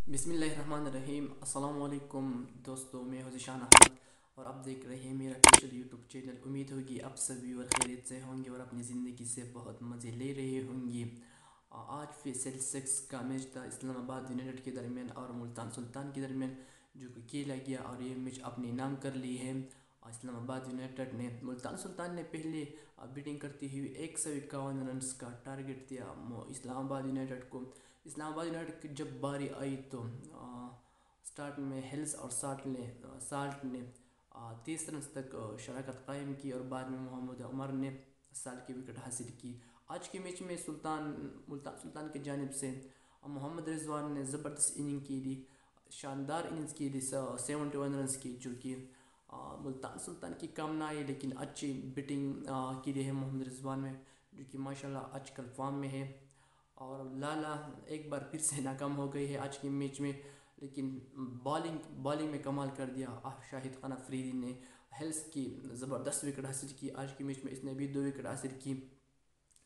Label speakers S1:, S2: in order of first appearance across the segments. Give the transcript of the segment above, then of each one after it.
S1: بسم اللہ الرحمن الرحیم۔ السلام علیکم دوستو، میں ہوں ذیشان احمد اور آپ دیکھ رہے ہیں میرا اسپیشل یوٹیوب چینل۔ امید ہوگی آپ سبھی اور خیریت سے ہوں گے اور اپنی زندگی سے بہت مزے لے رہے ہوں گے۔ آج فیصل 6 کا میچ تھا اسلام آباد یونائٹڈ کے درمیان اور ملتان سلطان کے درمیان، جو کہ کھیلا گیا اور یہ میچ اپنے نام کر لی ہے اسلام آباد یونائٹڈ نے۔ ملتان سلطان نے پہلے بیٹنگ کرتی ہوئی 151 رنز کا ٹارگٹ دیا اسلام آباد یونائٹڈ کو۔ اسلام آباد یونائٹڈ کی جب باری آئی تو سٹارٹ میں ہلز اور سالٹ نے 30 رنز تک شراکت قائم کی اور بعد میں محمد عمر نے سالٹ کی وکٹ حاصل کی۔ آج کے میچ میں ملتان سلطان کی جانب سے محمد رضوان نے زبردست اننگ کی لی، شاندار اننگز کی لی، 71 رنز کی، جو کہ ملتان سلطان کی کام نہ آئی، لیکن اچھی بیٹنگ کی لی ہے محمد رضوان میں، جو کہ ماشاءاللہ آج کل فارم میں ہے۔ اور لالا ایک بار پھر سے ناکام ہو گئی ہے آج کے میچ میں، لیکن بالنگ میں کمال کر دیا۔ شاہد خان افریدی نے ہیلس کی زبردست وکٹ حاصل کی آج کے میچ میں، اس نے بھی 2 وکٹ حاصل کی،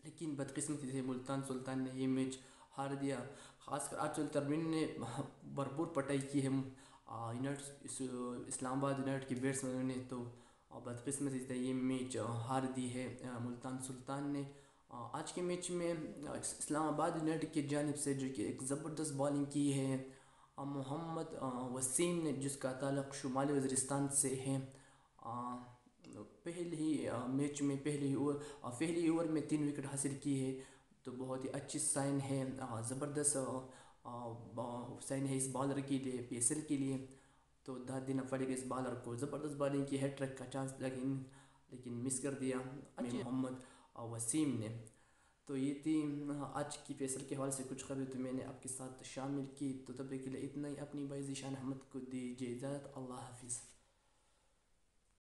S1: لیکن بدقسمتی سے ملتان سلطان نے یہ میچ ہار دیا۔ خاص کر آج ترمین نے بھرپور پٹائی کی ہے اسلام آباد یونائٹڈ کے بیٹسمینوں نے، تو بدقسمتی سے یہ میچ ہار دی ہے ملتان سلطان نے۔ آج کے میچ میں اسلام آباد یونائٹڈ کی جانب سے جو کہ ایک زبردست بالنگ کی ہے محمد وسیم نے، جس کا تعلق شمالی وزیرستان سے ہے۔ پہلے ہی میچ میں پہلی اوور میں 3 وکٹ حاصل کی ہے، تو بہت ہی اچھی سائن ہے، زبردست سائن ہے اس بالر کے لیے، پیسر کے لیے۔ تو داد دینا پڑے گا اس بالر کو، زبردست بالنگ کی، ہیٹ ٹرک کا چانس لیکن مس کر دیا محمد وسیم نے۔ تو یہ تھی آج کی فیصل کے حوالے سے کچھ خبریں تو میں نے آپ کے ساتھ شامل کی، تو تب تک کے لیے اتنا ہی۔ اپنی بھائی ذیشان احمد کو دیجیے اجازت، اللہ حافظ۔